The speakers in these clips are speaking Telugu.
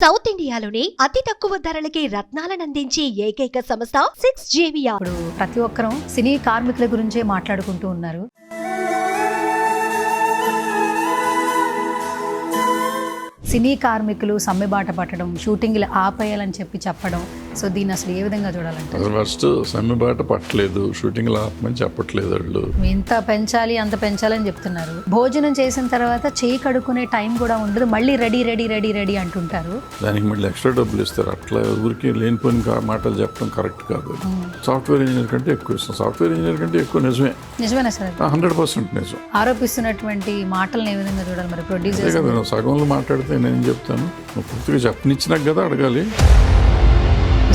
సౌత్ ఇండియాలోని అతి తక్కువ ధరలకి రత్నాలనందించే ఏకైక సంస్థ 6JVR. ఇప్పుడు ప్రతి ఒక్కరూ సినీ కార్మికుల గురించే మాట్లాడుకుంటూ ఉన్నారు. సినీ కార్మికులు సమ్మెబాట పట్టడం, షూటింగ్లు ఆపేయాలని చెప్పడం, సో దీన్ని అసలు ఏ విధంగా చూడాలంటే? ఫస్ట్ సమ్మెబాట పట్టలేదు, షూటింగ్లు ఆపమని చెప్పట్లేదు. వాళ్ళు ఇంత పెంచాలి అంత పెంచాలని చెప్తున్నారు. భోజనం చేసిన తర్వాత చేయి కడుక్కునే టైం కూడా ఉండదు, మళ్ళీ రెడీ రెడీ రెడీ రెడీ అంటుంటారు. దానికి మళ్ళీ ఎక్స్ట్రా డబ్బులు ఇస్తారు. అట్లా ఊరికి లేనిపోయిన మాటలు చెప్పడం కరెక్ట్ కాదు. సాఫ్ట్వేర్ ఇంజనీర్ కంటే ఎక్కువ ఇస్తాం. సాఫ్ట్వేర్ ఇంజనీర్ కంటే ఎక్కువ నిజమేనా సార్? 100% నిజం. ఆరోపిస్తున్నటువంటి మాటలను ఏ విధంగా చూడాలి మరి? ప్రొడ్యూసర్ కదా సగంలో మాట్లాడితే నేను చెప్తాను, పూర్తిగా చెప్పనిచ్చినాక కదా అడగాలి.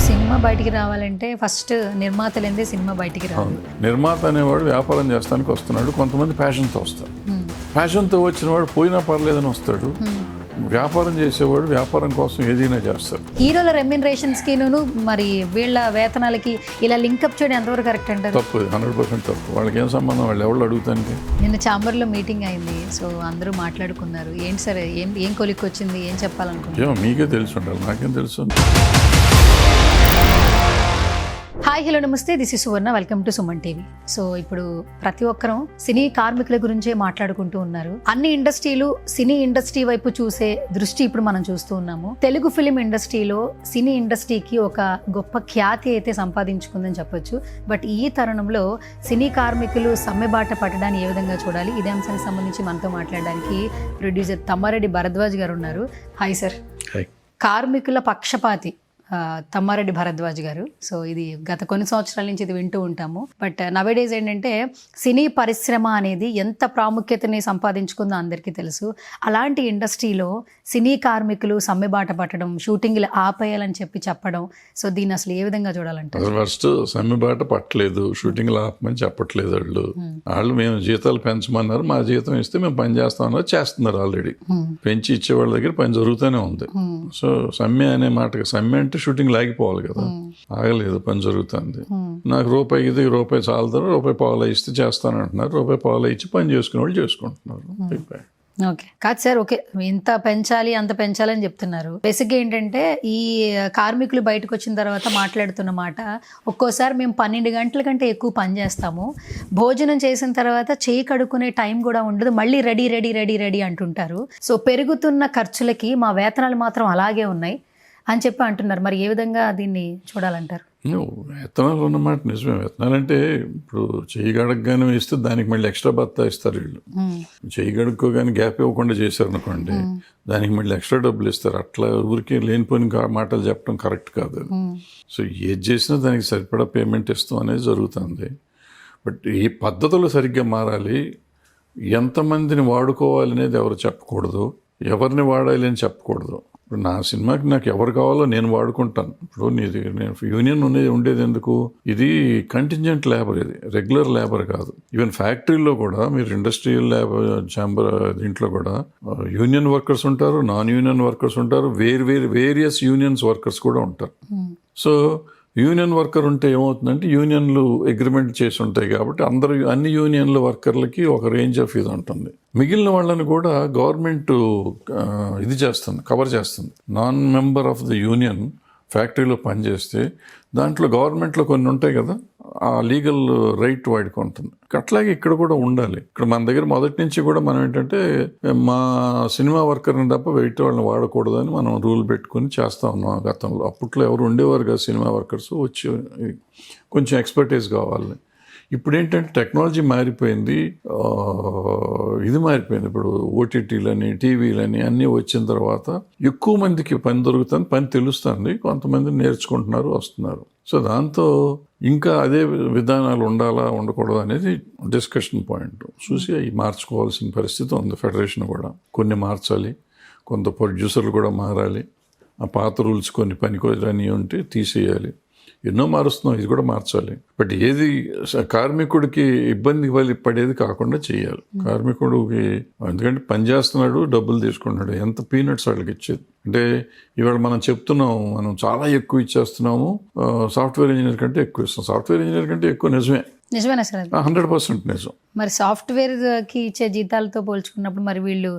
సినిమా బయటికి రావాలంటే ఫస్ట్ నిర్మాత లేదే సినిమా బయటికి రావాలి. నిర్మాత అనేవాడు వ్యాపారం చేస్తానికి వస్తున్నాడు. కొంతమంది ప్యాషన్తో వస్తారు. ప్యాషన్తో వచ్చిన వాడు పోయినా పర్లేదని వస్తాడు. వ్యాపారం చేసేవాడు వ్యాపారం కోసం ఏదైనా చేస్తారు. హీరోల రెమ్యునరేషన్స్ కి మరి వీళ్ళ వేతనాలకి ఇలా లింకప్ చేయడం ఎంతవరకు కరెక్ట్ అంటారు? తప్పు, 100% తప్పు. వాళ్ళకి ఏం సంబంధం? వాళ్ళు ఎవరు అడుగుతానికి? నిన్న ఛాంబర్లో మీటింగ్ అయింది, సో అందరూ మాట్లాడుకున్నారు. ఏంటి సరే ఏం కొలిక్కి వచ్చింది, ఏం చెప్పాలనుకుంటున్నారు? మీకే తెలిసి ఉండాలి, నాకేం తెలుసు. హాయ్, హలో, నమస్తే. This is Suvarna. Welcome to Suman TV. So ఇప్పుడు ప్రతి ఒక్కరూ సినీ కార్మికుల గురించే మాట్లాడుకుంటూ ఉన్నారు. అన్ని ఇండస్ట్రీలు సినీ ఇండస్ట్రీ వైపు చూసే దృష్టి ఇప్పుడు మనం చూస్తూ ఉన్నాము. తెలుగు ఫిలిం ఇండస్ట్రీలో సినీ ఇండస్ట్రీకి ఒక గొప్ప ఖ్యాతి అయితే సంపాదించుకుందని చెప్పొచ్చు. బట్ ఈ తరుణంలో సినీ కార్మికులు సమ్మెబాట పట్టడాన్ని ఏ విధంగా చూడాలి, ఇదే అంశానికి సంబంధించి మనతో మాట్లాడడానికి ప్రొడ్యూసర్ తమ్మారెడ్డి భరద్వాజ్ గారు ఉన్నారు. Hi sir. కార్మికుల పక్షపాతి తమ్మారెడ్డి భరద్వాజ్ గారు. సో ఇది గత కొన్ని సంవత్సరాల నుంచి ఇది వింటూ ఉంటాము. బట్ నవేడేస్ ఏంటంటే సినీ పరిశ్రమ అనేది ఎంత ప్రాముఖ్యతని సంపాదించుకుందో అందరికీ తెలుసు. అలాంటి ఇండస్ట్రీలో సినీ కార్మికులు సమ్మెబాట పట్టడం, షూటింగ్లు ఆపేయాలని చెప్పడం, సో దీన్ని అసలు ఏ విధంగా చూడాలంటే? ఫస్ట్ సమ్మెబాట పట్టలేదు, షూటింగ్లు ఆపమని చెప్పట్లేదు. వాళ్ళు మేము జీతాలు పెంచమన్నారు, మా జీతం ఇస్తే మేము పని చేస్తామన్నారు, చేస్తున్నారు. ఆల్రెడీ పెంచి ఇచ్చే వాళ్ళ దగ్గర పని జరుగుతూనే ఉంది. సో సమ్మె అనే మాటకి, సమ్మె అంటే షూటింగ్ లాగిపోవాలి కదా, ఆగలేదు, పని జరుగుతుంది. నాకు రూపాయి ఇది రూపాయి చాలుతారు, రూపాయి పావులా ఇస్తే చేస్తానంటున్నారు. రూపాయి పావులా ఇచ్చి పని చేసుకునే వాళ్ళు చేసుకుంటున్నారు. ఓకే కాదు సార్, ఓకే ఇంత పెంచాలి అంత పెంచాలని చెప్తున్నారు. బేసిక్గా ఏంటంటే ఈ కార్మికులు బయటకు వచ్చిన తర్వాత మాట్లాడుతున్న మాట, ఒక్కోసారి మేము 12 గంటల కంటే ఎక్కువ పని చేస్తాము, భోజనం చేసిన తర్వాత చేయి కడుక్కునే టైం కూడా ఉండదు, మళ్ళీ రెడీ రెడీ రెడీ రెడీ అంటుంటారు. సో పెరుగుతున్న ఖర్చులకి మా వేతనాలు మాత్రం అలాగే ఉన్నాయి అని చెప్పి అంటున్నారు. మరి ఏ విధంగా దీన్ని చూడాలంటారు? వేతనాలు ఉన్నమాట నిజమే. వేతనాలు అంటే ఇప్పుడు చెయ్యి గడగగానే ఇస్తే దానికి మళ్ళీ ఎక్స్ట్రా భత్తా ఇస్తారు. వీళ్ళు చెయ్యి గడుక్కోగానే గ్యాప్ ఇవ్వకుండా చేశారు అనుకోండి, దానికి మళ్ళీ ఎక్స్ట్రా డబ్బులు ఇస్తారు. అట్లా ఊరికి లేనిపోయిన మాటలు చెప్పడం కరెక్ట్ కాదు. సో ఏది చేసినా దానికి సరిపడా పేమెంట్ ఇస్తాం అనేది జరుగుతుంది. బట్ ఈ పద్ధతులు సరిగ్గా మారాలి. ఎంతమందిని వాడుకోవాలి అనేది ఎవరు చెప్పకూడదు, ఎవరిని వాడాలి అని చెప్పకూడదు. ఇప్పుడు నా సినిమాకి నాకు ఎవరు కావాలో నేను వాడుకుంటాను. ఇప్పుడు నేను యూనియన్ ఉండేది ఎందుకు? ఇది కంటింజెంట్ లేబర్, ఇది రెగ్యులర్ లేబర్ కాదు. ఈవెన్ ఫ్యాక్టరీలో కూడా మీరు ఇండస్ట్రియల్ లేబర్ ఛాంబర్ దీంట్లో కూడా యూనియన్ వర్కర్స్ ఉంటారు, నాన్ యూనియన్ వర్కర్స్ ఉంటారు, వేరియస్ యూనియన్స్ వర్కర్స్ కూడా ఉంటారు. సో యూనియన్ వర్కర్ ఉంటే ఏమవుతుందంటే యూనియన్లు అగ్రిమెంట్ చేసి ఉంటాయి కాబట్టి అన్ని యూనియన్ల వర్కర్లకి ఒక రేంజ్ ఆఫ్ ఇది ఉంటుంది. మిగిలిన వాళ్ళని కూడా గవర్నమెంట్ ఇది చేస్తుంది, కవర్ చేస్తుంది. Non member of the union ఫ్యాక్టరీలో పనిచేస్తే దాంట్లో గవర్నమెంట్లో కొన్ని ఉంటాయి కదా, ఆ లీగల్ రైట్ వాడికి ఉంటుంది. అట్లాగే ఇక్కడ కూడా ఉండాలి. ఇక్కడ మన దగ్గర మొదటి నుంచి కూడా మనం ఏంటంటే మా సినిమా వర్కర్ని తప్ప వెయిట్ వాళ్ళని వాడకూడదని మనం రూల్ పెట్టుకుని చేస్తా ఉన్నాం గతంలో. అప్పట్లో ఎవరు ఉండేవారు కదా సినిమా వర్కర్స్, వచ్చి కొంచెం ఎక్స్పర్టైజ్ కావాలి. ఇప్పుడు ఏంటంటే టెక్నాలజీ మారిపోయింది, ఇది మారిపోయింది. ఇప్పుడు ఓటీటీలని టీవీలని అన్నీ వచ్చిన తర్వాత ఎక్కువ మందికి పని దొరుకుతుంది, పని తెలుస్తుంది, కొంతమంది నేర్చుకుంటున్నారు, వస్తున్నారు. సో దాంతో ఇంకా అదే విధానాలు ఉండాలా ఉండకూడదు అనేది డిస్కషన్ పాయింట్. చూసి అవి మార్చుకోవాల్సిన పరిస్థితి ఉంది. ఫెడరేషన్ కూడా కొన్ని మార్చాలి, కొంత ప్రొడ్యూసర్లు కూడా మారాలి, ఆ పాత రూల్స్ కొన్ని పనికొని ఉంటే తీసేయాలి. ఎన్నో మారుస్తున్నాం, ఇది కూడా మార్చాలి. బట్ ఏది కార్మికుడికి ఇబ్బంది పడేది కాకుండా చేయాలి. కార్మికుడికి ఎందుకంటే పని చేస్తున్నాడు, డబ్బులు తీసుకుంటున్నాడు, ఎంత పీనట్స్ వాళ్ళకి ఇచ్చేది. అంటే ఇవాళ మనం చెప్తున్నాం, మనం చాలా ఎక్కువ ఇచ్చేస్తున్నాము, సాఫ్ట్వేర్ ఇంజనీర్ కంటే ఎక్కువ ఇస్తాం. సాఫ్ట్వేర్ ఇంజనీర్ కంటే ఎక్కువ నిజమే. నిజమేనా సార్ అది? 100% నిజం. మరి సాఫ్ట్వేర్ కి ఇచ్చే జీతాలతో పోల్చుకున్నప్పుడు మరి వీళ్ళు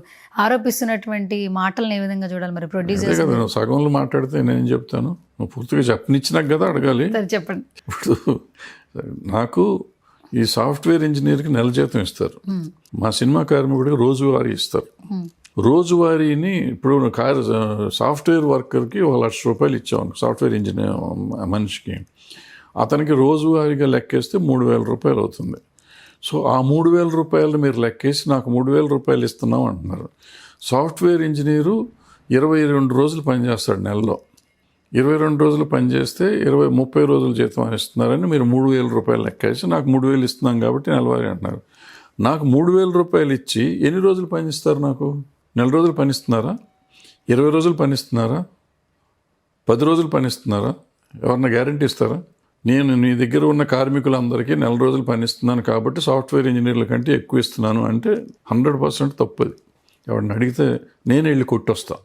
ఆరోపిస్తున్నటువంటి మాటలను ఏ విధంగా చూడాలి మరి అదే ప్రొడ్యూసర్స్? కదా, నువ్వు సగంలో మాట్లాడితే నేనేం చెప్తాను, నువ్వు పూర్తిగా చెప్పనిచ్చినాక కదా అడగాలి. చెప్పండి. ఇప్పుడు నాకు ఈ సాఫ్ట్వేర్ ఇంజనీర్కి నెల జీతం ఇస్తారు, మా సినిమా కార్మికుడికి రోజువారీ ఇస్తారు. రోజువారీని ఇప్పుడు సాఫ్ట్వేర్ వర్కర్కి 1,00,000 రూపాయలు ఇచ్చాం సాఫ్ట్వేర్ ఇంజనీర్ మనిషికి, అతనికి రోజువారీగా లెక్కేస్తే 3,000 రూపాయలు అవుతుంది. సో ఆ 3,000 రూపాయలు మీరు లెక్కేసి నాకు 3,000 రూపాయలు ఇస్తున్నాం అంటున్నారు. సాఫ్ట్వేర్ ఇంజనీరు 22 రోజులు పనిచేస్తాడు నెలలో. 22 రోజులు పనిచేస్తే 30 రోజులు జీతం ఇస్తున్నారని మీరు 3,000 రూపాయలు లెక్కేసి నాకు 3,000 ఇస్తున్నాం కాబట్టి నెలవారీ అంటున్నారు. నాకు 3,000 రూపాయలు ఇచ్చి ఎన్ని రోజులు పనిస్తారు? నాకు నెల రోజులు పనిస్తున్నారా? 20 రోజులు పనిస్తున్నారా? 10 రోజులు పనిస్తున్నారా? ఎవరన్నా గ్యారంటీ ఇస్తారా? నేను నీ దగ్గర ఉన్న కార్మికులందరికీ నెల రోజులు పనిస్తున్నాను కాబట్టి సాఫ్ట్వేర్ ఇంజనీర్ల కంటే ఎక్కువ ఇస్తున్నాను అంటే 100% తప్పది. ఎవరిని అడిగితే నేను వెళ్ళి కొట్టొస్తా.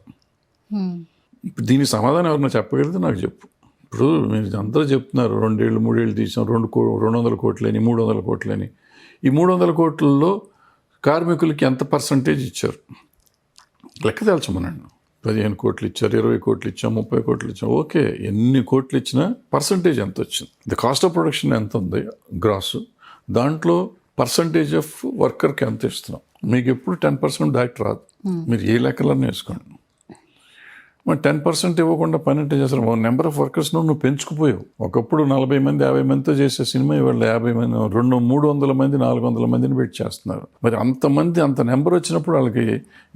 ఇప్పుడు దీనికి సమాధానం ఎవరన్నా చెప్పగలిగితే నాకు చెప్పు. ఇప్పుడు మీరు అందరూ చెప్తున్నారు 2 ఏళ్ళు 3 ఏళ్ళు తీసాం, 200 కోట్లని 300 కోట్లని. ఈ 300 కోట్లలో కార్మికులకి ఎంత పర్సంటేజ్ ఇచ్చారు లెక్క తేల్చమనండి. 15 కోట్లు ఇచ్చారు, 20 కోట్లు ఇచ్చాం, 30 కోట్లు ఇచ్చాం. ఓకే, ఎన్ని కోట్లు ఇచ్చినా పర్సంటేజ్ ఎంత వచ్చింది? ది కాస్ట్ ఆఫ్ ప్రొడక్షన్ ఎంత ఉంది గ్రాస్, దాంట్లో పర్సంటేజ్ ఆఫ్ వర్కర్కి ఎంత ఇస్తున్నాం? మీకు ఎప్పుడు 10% దాటి రాదు. మీరు ఏ లెక్కలన్నీ వేసుకోండి. మరి 10% ఇవ్వకుండా పని అంటే చేస్తారు. నెంబర్ ఆఫ్ వర్కర్స్ నువ్వు పెంచుకుపోయావు. ఒకప్పుడు 40 మంది 50 మందితో చేసే సినిమా ఇవాళ 50 మంది 300 మంది 400 మందిని పెట్టి చేస్తున్నారు. మరి అంతమంది అంత నెంబర్ వచ్చినప్పుడు వాళ్ళకి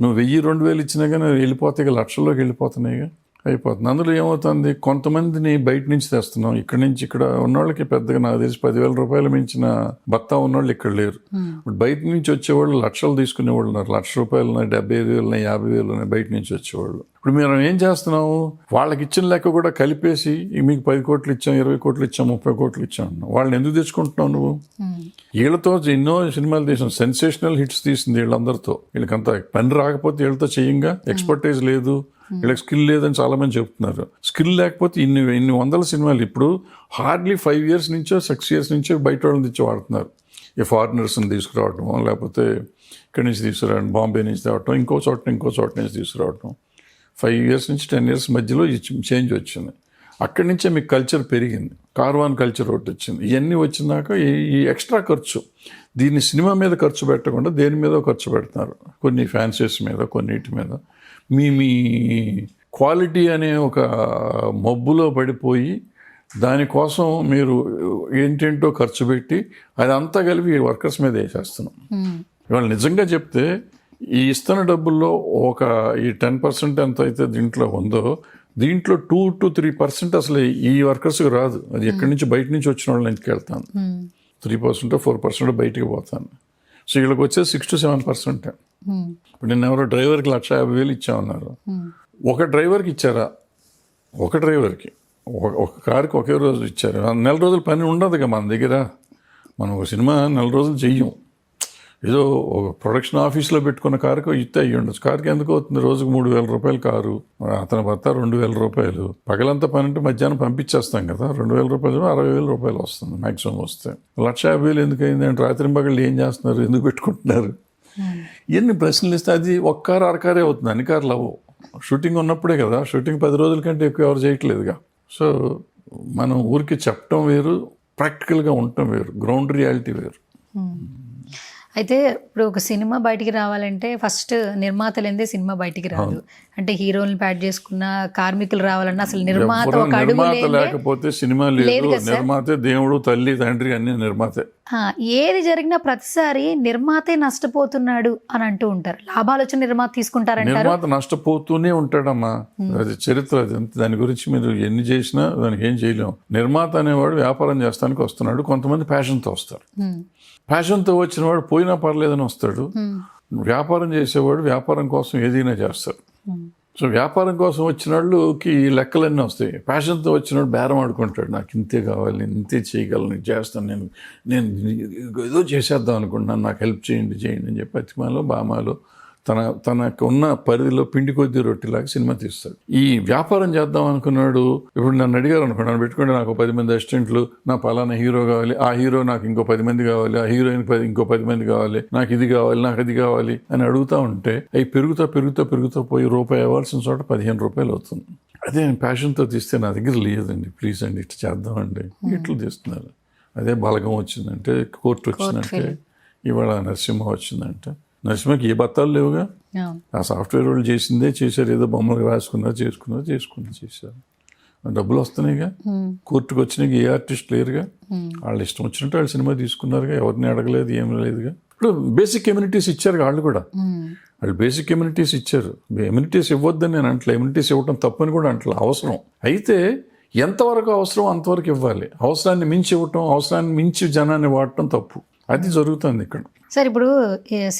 నువ్వు 1000-2000 ఇచ్చినా కానీ వెళ్ళిపోతాయి, లక్షల్లోకి వెళ్ళిపోతున్నాయిగా, అయిపోతుంది. అందులో ఏమవుతుంది, కొంతమందిని బయట నుంచి తెస్తున్నాం. ఇక్కడ నుంచి ఇక్కడ ఉన్నవాళ్ళకి పెద్దగా నాకు తెలిసి 10,000 రూపాయలు మించిన బత్తా ఉన్నవాళ్ళు ఇక్కడ లేరు. ఇప్పుడు బయట నుంచి వచ్చేవాళ్ళు లక్షలు తీసుకునేవాళ్ళు ఉన్నారు. 1,00,000 రూపాయలు 75,000 50,000 బయట నుంచి వచ్చేవాళ్ళు. ఇప్పుడు మేము ఏం చేస్తున్నాము, వాళ్ళకి ఇచ్చిన లెక్క కూడా కలిపేసి మీకు 10 కోట్లు ఇచ్చాం, 20 కోట్లు ఇచ్చాం, 30 కోట్లు ఇచ్చాం. వాళ్ళని ఎందుకు తెచ్చుకుంటున్నావు నువ్వు? వీళ్ళతో ఎన్నో సినిమాలు తీసాం, సెన్సేషనల్ హిట్స్ తీసింది వీళ్ళందరితో. వీళ్ళకంత పని రాకపోతే వీళ్ళతో చేయంగా, ఎక్స్పర్టైజ్ లేదు, వీళ్ళకి స్కిల్ లేదని చాలా మంది చెప్తున్నారు. స్కిల్ లేకపోతే ఇన్ని వందల సినిమాలు ఇప్పుడు హార్డ్లీ 5 years నుంచో 6 years నుంచో బయట వాళ్ళని తెచ్చి వాడుతున్నారు. ఈ ఫారినర్స్ని తీసుకురావటం, లేకపోతే ఇక్కడి నుంచి తీసుకురావడం, బాంబే నుంచి తేవటం, ఇంకో చోట నుంచి తీసుకురావటం. 5 years నుంచి 10 years మధ్యలో చేంజ్ వచ్చింది. అక్కడి నుంచే మీకు కల్చర్ పెరిగింది. కార్వాన్ కల్చర్ ఒకటి వచ్చింది. ఇవన్నీ వచ్చినాక ఈ ఎక్స్ట్రా ఖర్చు, దీన్ని సినిమా మీద ఖర్చు పెట్టకుండా దేని మీద ఖర్చు పెడుతున్నారు. కొన్ని ఫ్యాన్సీస్ మీద, కొన్నిటి మీద. మీ క్వాలిటీ అనే ఒక మబ్బులో పడిపోయి దానికోసం మీరు ఏంటేంటో ఖర్చు పెట్టి అదంతా కలిపి వర్కర్స్ మీద వేసేస్తున్నాం. ఇవాళ నిజంగా చెప్తే ఈ ఇస్తున్న డబ్బుల్లో ఈ 10% ఎంత అయితే దీంట్లో ఉందో, దీంట్లో 2 to 3% అసలు ఈ వర్కర్స్కి రాదు. అది ఎక్కడి నుంచి బయట నుంచి వచ్చిన వాళ్ళ ఇంటికి వెళ్తాను. 3% 4% బయటికి పోతాను. సో వీళ్ళకి వచ్చేది 6 to 7%. ఇప్పుడు నిన్న ఎవరో డ్రైవర్కి 1,50,000 ఇచ్చామన్నారు. ఒక డ్రైవర్కి ఇచ్చారా? ఒక డ్రైవర్కి ఒక కారుకి ఒకే రోజు ఇచ్చారు. నెల రోజులు పని ఉండదుగా మన దగ్గర. మనం ఒక సినిమా నెల రోజులు చెయ్యం. ఏదో ఒక ప్రొడక్షన్ ఆఫీస్లో పెట్టుకున్న కారుకు ఇస్తే అయ్యి ఉండొచ్చు. కారుకి ఎందుకు అవుతుంది? రోజుకు 3,000 రూపాయలు కారు, అతని భర్త 2,000 రూపాయలు. పగలంతా పని అంటే మధ్యాహ్నం పంపించేస్తాం కదా, 2,000 రూపాయలు 60,000 రూపాయలు వస్తుంది మ్యాక్సిమం వస్తే. 1,50,000 ఎందుకు అయింది అంటే రాత్రి పగళ్ళు ఏం చేస్తున్నారు, ఎందుకు పెట్టుకుంటున్నారు, ఎన్ని ప్రశ్నలు ఇస్తే అది ఒక్క కారు అరకారే అవుతుంది, అన్ని కార్లు అవ్వవు. షూటింగ్ ఉన్నప్పుడే కదా, షూటింగ్ 10 రోజుల కంటే ఎక్కువ ఎవరు చేయట్లేదుగా. సో మనం ఊరికి చెప్పడం వేరు, ప్రాక్టికల్గా ఉండటం వేరు, గ్రౌండ్ రియాలిటీ వేరు. అయితే ఇప్పుడు ఒక సినిమా బయటికి రావాలంటే ఫస్ట్ నిర్మాతలేందే సినిమా బయటికి రాదు. అంటే హీరోలను ప్యాడ్ చేసుకున్న కార్మికులు రావాలన్నా అసలు నిర్మాత ఒక అడుగు లేకపోతే సినిమా లేదు. నిర్మాతే దేవుడు, తల్లి, తండ్రి అన్ని నిర్మాతే. ఏది జరిగినా ప్రతిసారి నిర్మాతే నష్టపోతున్నాడు అని అంటూ ఉంటారు. లాభాలు వచ్చిన నిర్మాత తీసుకుంటారంటారు. నిర్మాత నష్టపోతూనే ఉంటాడమ్మా, అది చరిత్ర. అది దాని గురించి మీరు ఎన్ని చేసినా దానికి ఏం చేయలేము. నిర్మాత అనేవాడు వ్యాపారం చేస్తానికి వస్తున్నాడు. కొంతమంది ప్యాషన్తో వస్తారు. ప్యాషన్తో వచ్చిన వాడు పోయినా పర్లేదని వస్తాడు. వ్యాపారం చేసేవాడు వ్యాపారం కోసం ఏదైనా చేస్తాడు. సో వ్యాపారం కోసం వచ్చిన వాళ్ళకి లెక్కలన్నీ వస్తాయి. ప్యాషన్తో వచ్చినవాడు బేరం ఆడుకుంటాడు, నాకు ఇంతే కావాలి, ఇంతే చేయగలను, చేస్తాను, నేను ఏదో చేసేద్దాం అనుకుంటున్నాను, నాకు హెల్ప్ చేయండి అని చెప్పి అతిమాలో బామాలో తనకు ఉన్న పరిధిలో పిండి కొద్ది రొట్టెలాగా సినిమా తీస్తాడు. ఈ వ్యాపారం చేద్దాం అనుకున్నాడు. ఇప్పుడు నన్ను అడిగారు అనుకో, నన్ను పెట్టుకుంటే నాకు 10 మంది అసిస్టెంట్లు, నా పలానా హీరో కావాలి, ఆ హీరో నాకు ఇంకో 10 మంది కావాలి, ఆ హీరోయిన్ ఇంకో 10 మంది కావాలి, నాకు ఇది కావాలి, నాకు అది కావాలి అని అడుగుతా ఉంటే అవి పెరుగుతా పోయి రూపాయి అవ్వాల్సిన చోట 15 రూపాయలు అవుతుంది. అదే నేను ప్యాషన్తో తీస్తే నా దగ్గర లేదండి, ప్లీజ్ అండి ఇట్లా చేద్దామండి, ఇట్లు తీస్తున్నారు. అదే బలగం వచ్చిందంటే, కోర్టు వచ్చిందంటే, ఇవాళ నరసింహ వచ్చిందంటే, నరసింహకి ఏ బత్తాలు లేవుగా. ఆ సాఫ్ట్వేర్ వాళ్ళు చేశారు, ఏదో బొమ్మలు రాసుకున్నారు, చేశారు. డబ్బులు వస్తున్నాయిగా. కోర్టుకు వచ్చినాయి, ఏ ఆర్టిస్ట్ లేరుగా. వాళ్ళు ఇష్టం వచ్చినట్టు వాళ్ళు సినిమా తీసుకున్నారుగా, ఎవరిని అడగలేదు, ఏం లేదుగా. ఇప్పుడు బేసిక్ కమ్యూనిటీస్ ఇచ్చారు వాళ్ళు కూడా. వాళ్ళు బేసిక్ కమ్యూనిటీస్ ఇచ్చారు. ఎమ్యూనిటీస్ ఇవ్వద్దని నేను అంటలే, ఎమ్యూనిటీస్ ఇవ్వడం తప్పని కూడా అంటలే, అవసరం. అయితే ఎంతవరకు అవసరం అంతవరకు ఇవ్వాలి. అవసరాన్ని మించి ఇవ్వటం, అవసరాన్ని మించి జనాన్ని వాడటం తప్పు. అది జరుగుతుంది ఇక్కడ. సార్ ఇప్పుడు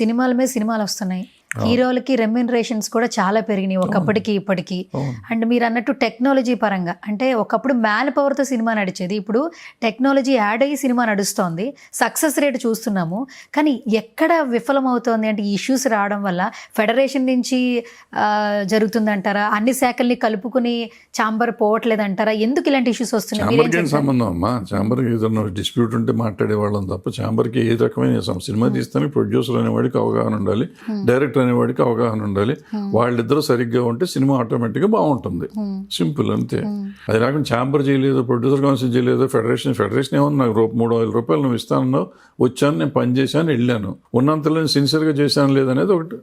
సినిమాల మీద సినిమాలు వస్తున్నాయి, హీరోలకి రెమ్యూనరేషన్స్ కూడా చాలా పెరిగినాయి ఒకప్పటికి ఇప్పటికి. అండ్ మీరు అన్నట్టు టెక్నాలజీ పరంగా అంటే ఒకప్పుడు మ్యాన్ పవర్తో సినిమా నడిచేది, ఇప్పుడు టెక్నాలజీ యాడ్ అయ్యి సినిమా నడుస్తోంది, సక్సెస్ రేట్ చూస్తున్నాము. కానీ ఎక్కడ విఫలమవుతోంది అంటే ఇష్యూస్ రావడం వల్ల ఫెడరేషన్ నుంచి జరుగుతుందంటారా, అన్ని శాఖల్ని కలుపుకుని ఛాంబర్ పోవట్లేదంటారా, ఎందుకు ఇలాంటి ఇష్యూస్ వస్తున్నాయి? ఛాంబర్కి సంబంధం అమ్మా, ఛాంబర్కి ఏదైనా డిస్ప్యూట్ ఉంటే మాట్లాడే వాళ్ళం తప్ప ఛాంబర్కి ఏ రకమైన సినిమా తీస్తానికి ప్రొడ్యూసర్ అనేవాడికి అవగాహన ఉండాలి, డైరెక్టర్ అనేవాడికి అవగాహన ఉండాలి. వాళ్ళిద్దరూ సరిగ్గా ఉంటే సినిమా ఆటోమేటిక్గా బాగుంటుంది. సింపుల్ అంతే. అది రాకుండా ఛాంబర్ చేయలేదు, ప్రొడ్యూసర్ కౌన్సిల్ చేయలేదు, ఫెడరేషన్ ఏమన్నా నాకు 3,000 రూపాయలు నువ్వు ఇస్తానన్నావు, వచ్చాను, నేను పని చేశాను, వెళ్ళాను, ఉన్నంతలో నేను సిన్సియర్గా చేశాను లేదనేది ఒకటి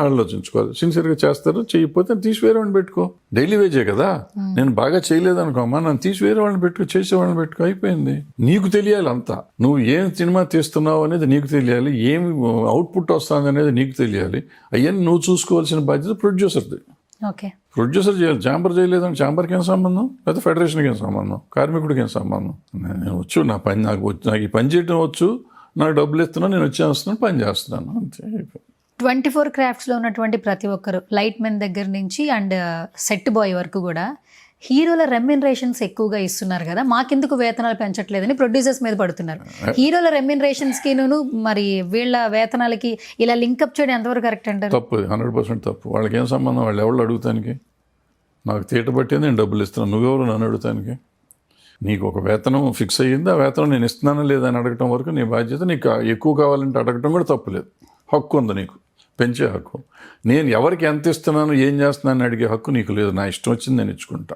ఆలోచించుకోవాలి. సిన్సియర్గా చేస్తారు, చేయకపోతే తీసి వేరే వాళ్ళని పెట్టుకో. డైలీ వేజే కదా. నేను బాగా చేయలేదు అనుకోమ్మా, నన్ను తీసి వేరే వాళ్ళని పెట్టుకో, చేసేవాళ్ళని పెట్టుకో, అయిపోయింది. నీకు తెలియాలి అంతా, నువ్వు ఏం సినిమా తీస్తున్నావు అనేది నీకు తెలియాలి, ఏమి అవుట్పుట్ వస్తుంది అనేది నీకు తెలియాలి. అవన్నీ నువ్వు చూసుకోవాల్సిన బాధ్యత ప్రొడ్యూసర్ది. ఓకే, ప్రొడ్యూసర్ చేయాలి. ఛాంబర్ చేయలేదని ఛాంబర్కి ఏం సంబంధం, లేదా ఫెడరేషన్కి ఏం సంబంధం, కార్మికుడికి ఏం సంబంధం? నేను వచ్చు, నా పని నాకు ఈ పని చేయడం వచ్చు, నాకు డబ్బులు ఇస్తున్నాను, నేను వచ్చేస్తున్నాను, పని చేస్తున్నాను, అంతే. 24 క్రాఫ్ట్స్లో ఉన్నటువంటి ప్రతి ఒక్కరు, లైట్ మెన్ దగ్గర నుంచి అండ్ సెట్ బాయ్ వరకు కూడా హీరోల రెమ్యూనరేషన్స్ ఎక్కువగా ఇస్తున్నారు కదా, మాకెందుకు వేతనాలు పెంచట్లేదని ప్రొడ్యూసర్స్ మీద పడుతున్నారు. హీరోల రెమ్యూనరేషన్స్కి మరి వీళ్ళ వేతనాలకి ఇలా లింకప్ చేయడం ఎంతవరకు కరెక్ట్ అంటారు? తప్పు, 100% తప్పు. వాళ్ళకి ఏం సంబంధం? వాళ్ళు ఎవరు అడుగుతానికి? నాకు తీట బట్టే నేను డబ్బులు ఇస్తున్నాను, నువ్వెవరు నన్ను అడుగుతానికి? నీకు ఒక వేతనం ఫిక్స్ అయ్యింది, ఆ వేతనం నేను ఇస్తున్నానా లేదా అని అడగటం వరకు నీ బాధ్యత. నీకు ఎక్కువ కావాలంటే అడగటం కూడా తప్పులేదు, హక్కు ఉంది నీకు, పెంచే హక్కు. నేను ఎవరికి ఎంత ఇస్తున్నాను, ఏం చేస్తున్నాను అడిగే హక్కు నీకు లేదు. నా ఇష్టం వచ్చింది నేను ఇచ్చుకుంటా.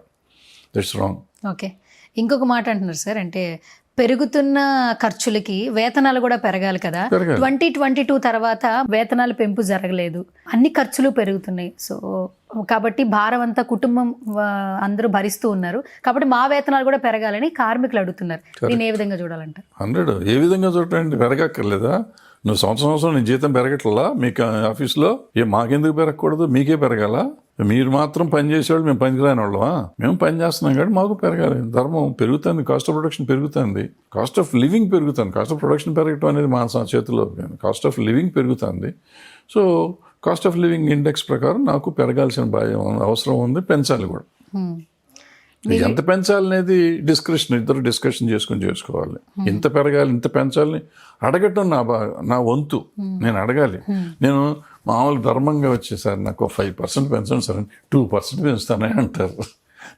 That's wrong. ఓకే, ఇంకొక మాట అంటున్నారు సార్, అంటే పెరుగుతున్న ఖర్చులకి వేతనాలు కూడా పెరగాలి కదా. 2022 తర్వాత వేతనాల పెంపు జరగలేదు, అన్ని ఖర్చులు పెరుగుతున్నాయి. సో కాబట్టి భారం అంతా కుటుంబం అందరూ భరిస్తూ ఉన్నారు, కాబట్టి మా వేతనాలు కూడా పెరగాలని కార్మికులు అడుగుతున్నారు. దీన్ని ఏ విధంగా చూడాలంటారు? 100 ఏ విధంగా చూడండి, పెరగక్కర్లేదా? నువ్వు సంవత్సరం నీ జీతం పెరగట్లా మీకు ఆఫీస్లో? మాకెందుకు పెరగకూడదు? మీకే పెరగాల? మీరు మాత్రం పని చేసేవాళ్ళు మేము పనికిరాని వాళ్ళమా? మేము పని చేస్తున్నాం కాబట్టి మాకు పెరగాలి. ధర్మం పెరుగుతుంది, కాస్ట్ ఆఫ్ ప్రొడక్షన్ పెరుగుతుంది, కాస్ట్ ఆఫ్ లివింగ్ పెరుగుతుంది. కాస్ట్ ఆఫ్ ప్రొడక్షన్ పెరగటం అనేది మా చేతిలో, కాస్ట్ ఆఫ్ లివింగ్ పెరుగుతుంది. So cost of living index ప్రకారం నాకు పెరగాల్సిన అవసరం ఉంది, పెంచాలి కూడా. ఎంత పెంచాలనేది ఇద్దరు డిస్కషన్ చేసుకోవాలి. ఇంత పెరగాలి, ఇంత పెంచాలని అడగటం నా వంతు. నేను అడగాలి. నేను మామూలు ధర్మంగా వచ్చేసారి నాకు 5% పెంచండి సార్, 2% పెంచుతానే అంటారు.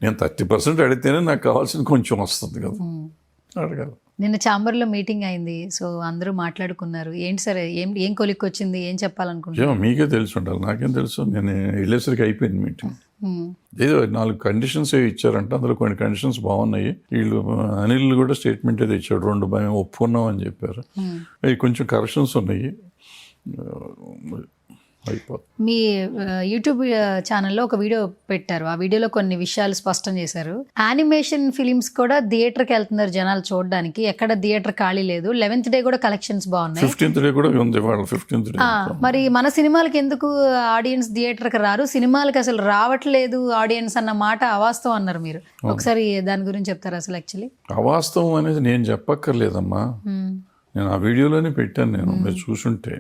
నేను 30% అడిగితేనే నాకు కావాల్సింది కొంచెం వస్తుంది కదా, అడగాలి. నిన్న ఛాంబర్లో మీటింగ్ అయింది, సో అందరూ మాట్లాడుకున్నారు. ఏంటి సార్, ఏం కొలిక్కి వచ్చింది, ఏం చెప్పాలనుకుంటున్నారు? మీకే తెలిసి ఉండాలి, నాకేం తెలుసు. నేను వెళ్ళేసరికి అయిపోయింది మీటింగ్. ఏదో 4 కండిషన్స్ ఇచ్చారంట, అందులో కొన్ని కండిషన్స్ బాగున్నాయి. వీళ్ళు అనిల్ కూడా స్టేట్మెంట్ ఏదో ఇచ్చాడు, 2 భయం ఒప్పుకున్నాం అని చెప్పారు. అవి కొంచెం కరెక్షన్స్ ఉన్నాయి, అయిపోతుంది. మీ యూట్యూబ్ ఛానల్లో ఒక వీడియో పెట్టారు, ఆ వీడియోలో కొన్ని విషయాలు స్పష్టం చేశారు. యానిమేషన్ ఫిలిమ్స్ కూడా థియేటర్కి వెళ్తున్నారు జనాలు చూడడానికి, ఎక్కడ థియేటర్ ఖాళీ లేదు. 11th డే కూడా కలెక్షన్స్ బాగున్నాయి, 15th డే కూడా ఉంది. 15th డే మరి మన సినిమాలకి ఎందుకు ఆడియన్స్ థియేటర్కి రారు? సినిమాలకి అసలు రావట్లేదు ఆడియన్స్ అన్న మాట అవాస్తవం అన్నారు మీరు. ఒకసారి దాని గురించి చెప్తారు? అసలు యాక్చువల్లీ అవాస్తవం అనేది నేను చెప్పక్కర్లేదమ్మా, నేను ఆ వీడియోలోనే పెట్టాను. నేను మీరు చూసుంటే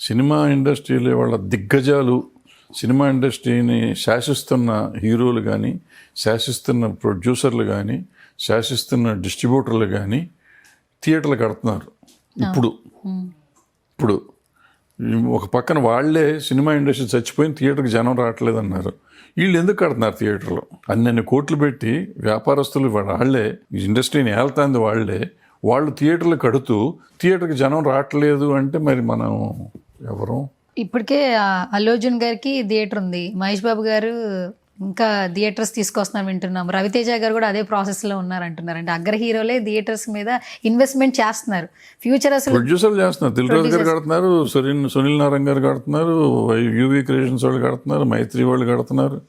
సినిమా ఇండస్ట్రీలో వాళ్ళ దిగ్గజాలు, సినిమా ఇండస్ట్రీని శాసిస్తున్న హీరోలు కానీ, శాసిస్తున్న ప్రొడ్యూసర్లు కానీ, శాసిస్తున్న డిస్ట్రిబ్యూటర్లు కానీ థియేటర్లు కడుతున్నారు. ఇప్పుడు ఒక పక్కన వాళ్ళే సినిమా ఇండస్ట్రీ చచ్చిపోయిన థియేటర్కి జనం రావట్లేదు అన్నారు. వీళ్ళు ఎందుకు కడుతున్నారు థియేటర్లో? అన్ని కోట్లు పెట్టి వ్యాపారస్తులు వాళ్ళే ఇండస్ట్రీని ఏళ్తాంది వాళ్ళే, వాళ్ళు థియేటర్లు కడుతూ థియేటర్కి జనం రావట్లేదు అంటే మరి మనం ఎవరు? ఇప్పటికే అల్లు అర్జున్ గారికి థియేటర్ ఉంది, మహేష్ బాబు గారు ఇంకా థియేటర్స్ తీసుకొస్తున్నారు వింటున్నాం, రవితేజ గారు కూడా అదే ప్రాసెస్లో ఉన్నారు అంటున్నారు. అంటే అగ్ర హీరోలే థియేటర్స్ మీద ఇన్వెస్ట్మెంట్ చేస్తున్నారు. ఫ్యూచర్ అసలు ప్రొడ్యూసర్లు చేస్తున్నారు. దిల్రాజు గారు కడుతున్నారు, సునీల్ నారాయణ గారు కడుతున్నారు, యూవీ క్రియేషన్స్ వాళ్ళు కడుతున్నారు, మైత్రి వాళ్ళు కడుతున్నారు,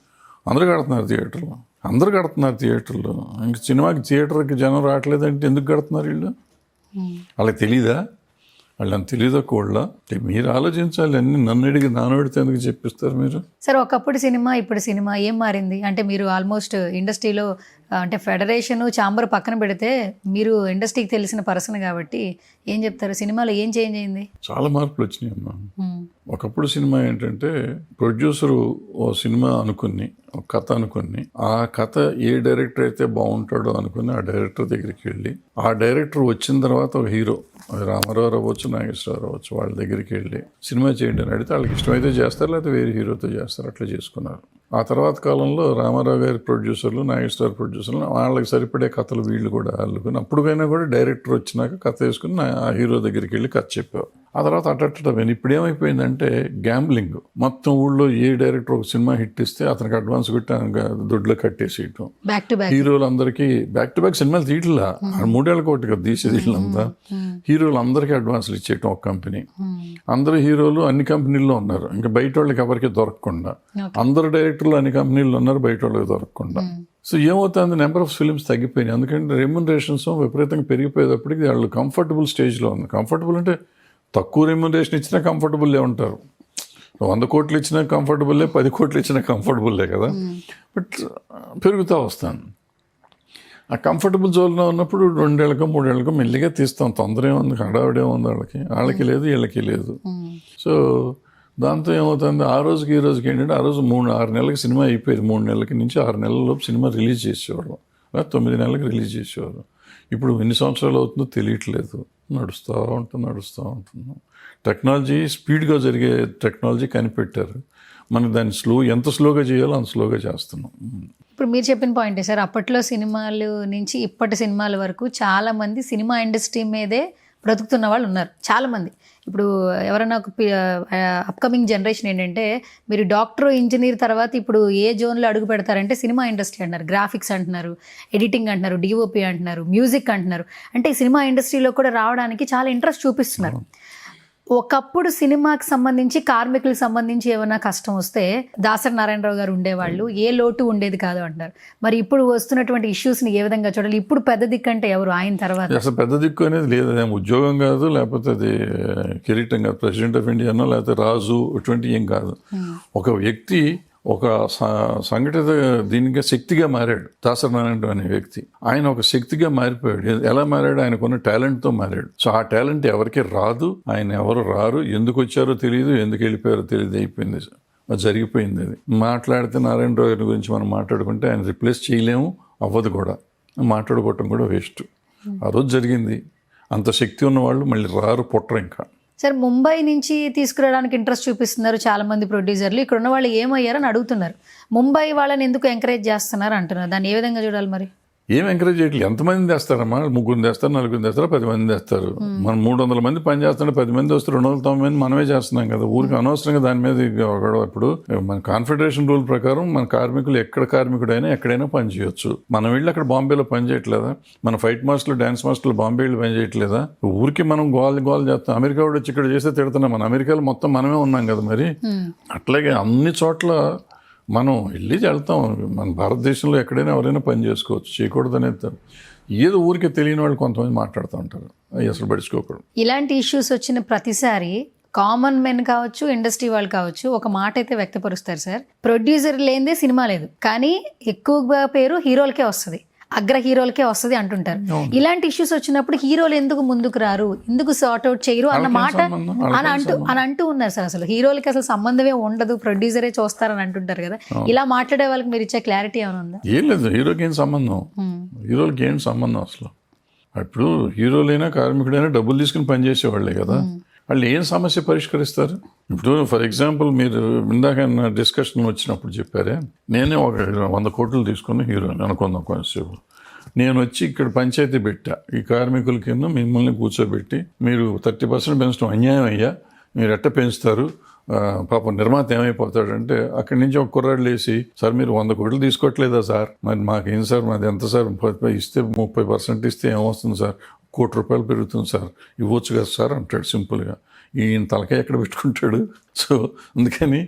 అందరూ కడుతున్నారు థియేటర్లో. అందరూ కడుతున్నారు థియేటర్లో. ఇంక సినిమాకి థియేటర్కి జనం రావట్లేదంటే ఎందుకు కడుతున్నారు వీళ్ళు? వాళ్ళకి తెలీదా? వాళ్ళని తెలియదా కూడా? మీరు ఆలోచించాలి. అన్ని నన్ను అడిగి నానోడితే ఎందుకు చెప్పిస్తారు మీరు? సరే, ఒకప్పుడు సినిమా ఇప్పుడు సినిమా ఏం మారింది అంటే మీరు ఆల్మోస్ట్ ఇండస్ట్రీలో అంటే ఫెడరేషన్ ఛాంబర్ పక్కన పెడితే మీరు ఇండస్ట్రీకి తెలిసిన పర్సన్ కాబట్టి ఏం చెప్తారు? సినిమాలో ఏం చేంజ్ అయింది? చాలా మార్పులు వచ్చినాయి అమ్మా. ఒకప్పుడు సినిమా ఏంటంటే ప్రొడ్యూసరు ఓ సినిమా అనుకుని, ఒక కథ అనుకుని, ఆ కథ ఏ డైరెక్టర్ అయితే బాగుంటాడో అనుకుని ఆ డైరెక్టర్ దగ్గరికి వెళ్ళి, ఆ డైరెక్టర్ వచ్చిన తర్వాత ఒక హీరో, అది రామారావు అవ్వచ్చు, నాగేశ్వరరావు అవ్వచ్చు, వాళ్ళ దగ్గరికి వెళ్ళి సినిమా చేయండి అని అడిగితే వాళ్ళకి ఇష్టమైతే చేస్తారు, లేకపోతే వేరే హీరోతో చేస్తారు. అట్లా చేసుకున్నారు. ఆ తర్వాత కాలంలో రామారావు గారి ప్రొడ్యూసర్లు, నాగేశ్వర ప్రొడ్యూసర్లు వాళ్ళకి సరిపడే కథలు వీళ్ళు కూడా అల్లుకుని, అప్పుడుకైనా కూడా డైరెక్టర్ వచ్చినాక కథ వేసుకుని ఆ హీరో దగ్గరికి వెళ్ళి కథ చెప్పారు. ఆ తర్వాత అట్టట్టమైంది. ఇప్పుడు ఏమైపోయిందంటే గ్యాంబ్లింగ్. మొత్తం ఊళ్ళో ఏ డైరెక్టర్ ఒక సినిమా హిట్ ఇస్తే అతనికి అడ్వాన్స్ కొట్టి దొడ్లో కట్టేసేయటం. హీరోలు అందరికీ బ్యాక్ టు బ్యాక్ సినిమాలు తీయట్లా, 3 ఏళ్ళ కోటి కదా తీసేది వీళ్ళంతా. హీరోలు అందరికీ అడ్వాన్స్లు ఇచ్చేయటం ఒక కంపెనీ. అందరు హీరోలు అన్ని కంపెనీల్లో ఉన్నారు, ఇంకా బయట వాళ్ళకి ఎవరికి దొరకకుండా. అందరు డైరెక్టర్లు అన్ని కంపెనీల్లో ఉన్నారు, బయట వాళ్ళకి దొరకకుండా. సో ఏమవుతుంది, నెంబర్ ఆఫ్ ఫిల్మ్స్ తగ్గిపోయినాయి. ఎందుకంటే రెమ్యునరేషన్స్ విపరీతంగా పెరిగిపోయేటప్పటికి వాళ్ళు కంఫర్టబుల్ స్టేజ్లో ఉంది. కంఫర్టబుల్ అంటే తక్కువ రెమ్యునరేషన్ ఇచ్చినా కంఫర్టబుల్లే ఉంటారు. 100 కోట్లు ఇచ్చినా కంఫర్టబుల్లే, 10 కోట్లు ఇచ్చినా కంఫర్టబుల్లే కదా. బట్ పెరుగుతూ వస్తాను. ఆ కంఫర్టబుల్ జోన్లో ఉన్నప్పుడు 2 ఏళ్ళకో 3 ఏళ్ళకో మెల్లిగా తీస్తాం. తొందర ఏముంది, హడావిడే ఉంది వాళ్ళకి లేదు, వీళ్ళకి లేదు. సో దాంతో ఏమవుతుంది, ఆ రోజుకి ఈ రోజుకి ఏంటంటే ఆ రోజు 6 నెలలకి సినిమా అయిపోయేది. 3 నెలలకి నుంచి 6 నెలల లోపు సినిమా రిలీజ్ చేసేవారు, 9 నెలలకు రిలీజ్ చేసేవారు. ఇప్పుడు ఎన్ని సంవత్సరాలు అవుతుందో తెలియట్లేదు. నడుస్తూ ఉంటుంది. టెక్నాలజీ స్పీడ్గా జరిగే టెక్నాలజీ కనిపెట్టారు. మనకు దాన్ని ఎంత స్లోగా చేయాలో అంత స్లోగా చేస్తున్నాం. ఇప్పుడు మీరు చెప్పిన పాయింటే సార్, అప్పట్లో సినిమాలు నుంచి ఇప్పటి సినిమాల వరకు చాలామంది సినిమా ఇండస్ట్రీ మీదే బ్రతుకుతున్న వాళ్ళు ఉన్నారు చాలామంది. ఇప్పుడు ఎవరైనా అప్కమింగ్ జనరేషన్ ఏంటంటే, మీరు డాక్టర్, ఇంజనీర్ తర్వాత ఇప్పుడు ఏ జోన్లో అడుగు పెడతారంటే సినిమా ఇండస్ట్రీ అంటున్నారు, గ్రాఫిక్స్ అంటున్నారు, ఎడిటింగ్ అంటున్నారు, డిఓపి అంటున్నారు, మ్యూజిక్ అంటున్నారు. అంటే సినిమా ఇండస్ట్రీలో కూడా రావడానికి చాలా ఇంట్రెస్ట్ చూపిస్తున్నారు. ఒకప్పుడు సినిమాకి సంబంధించి, కార్మికులకు సంబంధించి ఏమైనా కష్టం వస్తే దాసరి నారాయణరావు గారు ఉండేవాళ్ళు, ఏ లోటు ఉండేది కాదు అంటారు. మరి ఇప్పుడు వస్తున్నటువంటి ఇష్యూస్ని ఏ విధంగా చూడాలి? ఇప్పుడు పెద్ద దిక్కు అంటే ఎవరు ఆయన తర్వాత? అసలు పెద్ద దిక్కు అనేది లేదు. అదేం ఉద్యోగం కాదు, లేకపోతే అది కిరీటం కాదు, ప్రెసిడెంట్ ఆఫ్ ఇండియానో లేకపోతే రాజు, ఇటువంటి ఏం కాదు. ఒక వ్యక్తి ఒక సంఘటిత దీనిగా శక్తిగా మారాడు. దాసరి నారాయణరావు అనే వ్యక్తి, ఆయన ఒక శక్తిగా మారిపోయాడు. ఎలా మారాడు? ఆయనకున్న టాలెంట్తో మారాడు. సో ఆ టాలెంట్ ఎవరికి రాదు, ఆయన ఎవరు రారు, ఎందుకు వచ్చారో తెలియదు, ఎందుకు వెళ్ళిపోయారో తెలియదు, అయిపోయింది, అది జరిగిపోయింది. అది మాట్లాడితే నారాయణరావు గారి గురించి మనం మాట్లాడుకుంటే ఆయన రిప్లేస్ చేయలేము, అవ్వదు కూడా, మాట్లాడుకోవటం కూడా వేస్ట్. ఆ రోజు జరిగింది. అంత శక్తి ఉన్న వాళ్ళు మళ్ళీ రారు, పుట్టరు. ఇంకా సార్, ముంబై నుంచి తీసుకురావడానికి ఇంట్రెస్ట్ చూపిస్తున్నారు చాలామంది ప్రొడ్యూసర్లు. ఇక్కడ ఉన్న వాళ్ళు ఏమయ్యారని అడుగుతున్నారు. ముంబై వాళ్ళని ఎందుకు ఎంకరేజ్ చేస్తున్నారు అంటున్నారు. దాన్ని ఏ విధంగా చూడాలి మరి? ఏం ఎంకరేజ్ చేయట్లేదు. ఎంతమంది తెస్తారమ్మా? 3 తెస్తారు, 4 తెస్తారు, 10 మంది తెస్తారు. మనం 300 మంది పని చేస్తుంటే 10 మంది వస్తే 290 మంది మనమే చేస్తున్నాం కదా. ఊరికి అనవసరంగా దాని మీద ఇప్పుడు మన కాన్ఫెడరేషన్ రూల్ ప్రకారం మన కార్మికులు ఎక్కడ కార్మికుడైనా ఎక్కడైనా పని చేయొచ్చు. మనం వెళ్ళి అక్కడ బాంబేలో పని చేయట్లేదా? మన ఫైట్ మాస్టర్లు, డాన్స్ మాస్టర్లు బాంబే వెళ్ళి పని చేయట్లేదా? ఊరికి మనం గోల్ చేస్తాం. అమెరికా వాడు వచ్చి ఇక్కడ చేస్తే తిడుతున్నాం. మన అమెరికాలో మొత్తం మనమే ఉన్నాం కదా. మరి అట్లాగే అన్ని చోట్ల మనం వెళ్ళి వెళ్తాం. మన భారతదేశంలో ఎక్కడైనా ఎవరైనా పని చేసుకోవచ్చు, చేయకూడదు అనేది ఏదో ఊరికే తెలియని వాళ్ళు కొంతమంది మాట్లాడుతూ ఉంటారు. అవి అసలు పడుచుకోకూడదు. ఇలాంటి ఇష్యూస్ వచ్చిన ప్రతిసారి కామన్ మెన్ కావచ్చు, ఇండస్ట్రీ వాళ్ళు కావచ్చు, ఒక మాట అయితే వ్యక్తపరుస్తారు సార్, ప్రొడ్యూసర్ లేనిదే సినిమా లేదు, కానీ ఎక్కువగా పేరు హీరోలకే వస్తుంది, అగ్ర హీరోలకే వస్తుంది అంటుంటారు. ఇలాంటి ఇష్యూస్ వచ్చినప్పుడు హీరోలు ఎందుకు ముందుకు రారు, ఎందుకు సార్ట్ అవుట్ చేయరు అన్న మాట అని అంటూ ఉన్నారు సార్. అసలు హీరోలకి అసలు సంబంధమే ఉండదు, ప్రొడ్యూసరే చూస్తారని అంటుంటారు కదా. ఇలా మాట్లాడే వాళ్ళకి మీరు ఇచ్చే క్లారిటీ ఏమైనా ఉందా? ఏం లేదు, హీరోకి ఏం సంబంధం, హీరోలకి ఏం సంబంధం అసలు. ఇప్పుడు హీరోలైనా కార్మికుడైనా డబ్బులు తీసుకుని పనిచేసేవాళ్ళే కదా. వాళ్ళు ఏం సమస్య పరిష్కరిస్తారు? ఇప్పుడు ఫర్ ఎగ్జాంపుల్ మీరు ఇందాక డిస్కషన్ వచ్చినప్పుడు చెప్పారే, నేనే ఒక 100 కోట్లు తీసుకున్న హీరోని అనుకుందాం కొంచెంసేపు. నేను వచ్చి ఇక్కడ పంచాయతీ పెట్టా, ఈ కార్మికుల కింద మిమ్మల్ని కూర్చోబెట్టి మీరు 30% పెంచడం అన్యాయం అయ్యా, మీరు ఎట్ట పెంచుతారు, పాపం నిర్మాత ఏమైపోతాడంటే అక్కడి నుంచి ఒక కుర్రాడు లేసి, సార్ మీరు 100 కోట్లు తీసుకోవట్లేదా సార్, మరి మాకేం సార్, మాది ఎంత సార్, ఇస్తే 30% ఇస్తే ఏమొస్తుంది సార్, ₹1,00,00,000 పెరుగుతుంది సార్, ఇవ్వచ్చు కదా సార్ అంటాడు సింపుల్గా. ఈయన తలకాయ ఎక్కడ పెట్టుకుంటాడు? సో అందుకని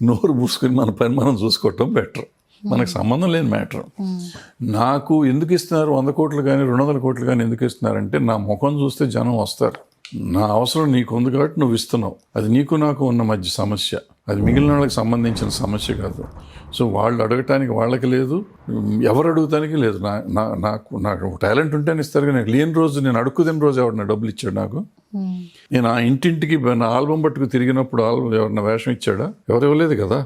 నోరు మూసుకొని మన పని మనం చూసుకోవటం బెటర్. మనకు సంబంధం లేని మ్యాటర్. నాకు ఎందుకు ఇస్తున్నారు 100 కోట్లు కానీ 200 కోట్లు కానీ ఎందుకు ఇస్తున్నారంటే, నా ముఖం చూస్తే జనం వస్తారు. నా అవసరం నీకు ఉంది కాబట్టి నువ్వు ఇస్తున్నావు. అది నీకు నాకు ఉన్న మధ్య సమస్య, అది మిగిలిన వాళ్ళకి సంబంధించిన సమస్య కాదు. సో వాళ్ళు అడగటానికి వాళ్ళకి లేదు, ఎవరు అడుగుతానికి లేదు. నాకు టాలెంట్ ఉంటేనే ఇస్తారు. కానీ లేని రోజు, నేను అడుక్కుదిన రోజు ఎవరన్నా డబ్బులు ఇచ్చాడు నాకు? నేను ఆ ఇంటింటికి నా ఆల్బమ్ పట్టుకు తిరిగినప్పుడు ఎవరన్నా వేషం ఇచ్చాడా? ఎవరు ఇవ్వలేదు కదా.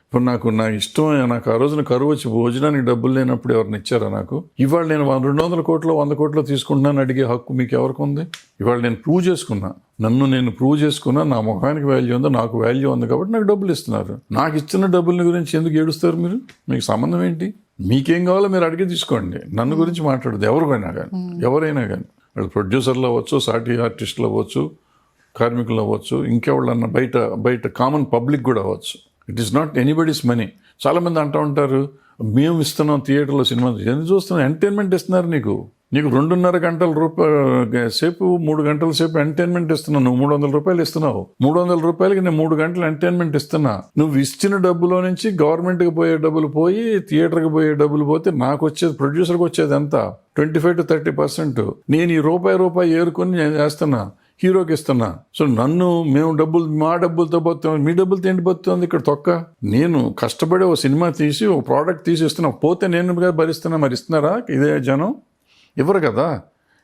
ఇప్పుడు నా ఇష్టం, నాకు ఆ రోజున కరువు వచ్చి భోజనానికి డబ్బులు లేనప్పుడు ఎవరిని ఇచ్చారా నాకు? ఇవాళ నేను 200 కోట్లు 100 కోట్లు తీసుకుంటున్నాను అడిగే హక్కు మీకు ఎవరికి ఉంది? ఇవాళ నేను ప్రూవ్ చేసుకున్నా, నన్ను నేను ప్రూవ్ చేసుకున్నా, నా ముఖానికి వాల్యూ ఉందో, నాకు వాల్యూ ఉంది కాబట్టి నాకు డబ్బులు ఇస్తున్నారు. నాకు ఇచ్చిన డబ్బుల గురించి ఎందుకు ఏడుస్తారు మీరు? మీకు సంబంధం ఏంటి? మీకేం కావాలో మీరు అడిగి తీసుకోండి. నన్ను గురించి మాట్లాడదు ఎవరికైనా కానీ, ఎవరైనా కానీ. వాళ్ళు ప్రొడ్యూసర్లు అవ్వచ్చు, సాటి ఆర్టిస్టులు అవ్వచ్చు, కార్మికులు అవ్వచ్చు, ఇంకెవళ్ళన్నా బయట కామన్ పబ్లిక్ కూడా అవ్వచ్చు. It is not anybody's money. చాలామంది అంటూ ఉంటారు, మేము ఇస్తున్నాం థియేటర్లో సినిమా ఎందుకు చూస్తున్నాం, ఎంటర్టైన్మెంట్ ఇస్తున్నారు నీకు 2.5 గంటల సేపు 3 గంటల సేపు ఎంటర్టైన్మెంట్ ఇస్తున్నావు. నువ్వు ₹300 ఇస్తున్నావు. ₹300 నేను 3 గంటలు ఎంటర్టైన్మెంట్ ఇస్తున్నా. నువ్వు ఇచ్చిన డబ్బులో నుంచి గవర్నమెంట్కి పోయే డబ్బులు పోయి, థియేటర్కి పోయే డబ్బులు పోతే నాకు వచ్చేది, ప్రొడ్యూసర్కి వచ్చేది ఎంత? 25 to 30%. నేను ఈ రూపాయి ఏరుకొని నేను చేస్తున్నా, హీరోకి ఇస్తున్నా. సో మేము మా డబ్బులతో పోతాం, మీ డబ్బులతో ఏంటి పోతుంది ఇక్కడ తొక్క? నేను కష్టపడి ఒక సినిమా తీసి ఒక ప్రోడక్ట్ తీసి ఇస్తున్నా, పోతే నేను భరిస్తున్నా. మరి ఇస్తున్నారా ఇదే జనం? ఇవ్వరు కదా.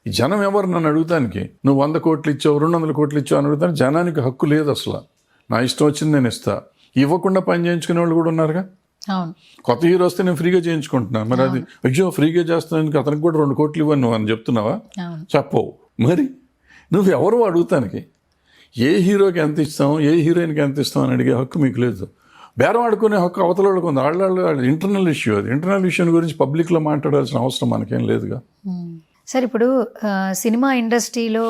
ఈ జనం ఎవరు నన్ను అడుగుతానికి? నువ్వు 100 కోట్లు ఇచ్చావు, 200 కోట్లు ఇచ్చావు అని అడుగుతాను. జనానికి హక్కు లేదు అసలు. నా ఇష్టం వచ్చింది నేను ఇస్తా. ఇవ్వకుండా పని చేయించుకునే వాళ్ళు కూడా ఉన్నారుగా. కొత్త హీరో వస్తే నేను ఫ్రీగా చేయించుకుంటున్నాను. మరి అది అయ్యో ఫ్రీగా చేస్తున్నాను, అతనికి కూడా 2 కోట్లు ఇవ్వను నువ్వు అని చెప్తున్నావా? చెప్పవు. మరి నువ్వు ఎవరు అడుగుతానికి? ఏ హీరోకి ఎంత ఇస్తాం, ఏ హీరోయిన్కి ఎంత ఇస్తాం అని అడిగే హక్కు మీకు లేదు. బేరం ఆడుకునే హక్కు అవతల వాళ్ళకు ఉంది. వాళ్ళ ఇంటర్నల్ ఇష్యూ అది. ఇంటర్నల్ ఇష్యూ గురించి పబ్లిక్లో మాట్లాడాల్సిన అవసరం మనకేం లేదుగా. సార్ ఇప్పుడు సినిమా ఇండస్ట్రీలో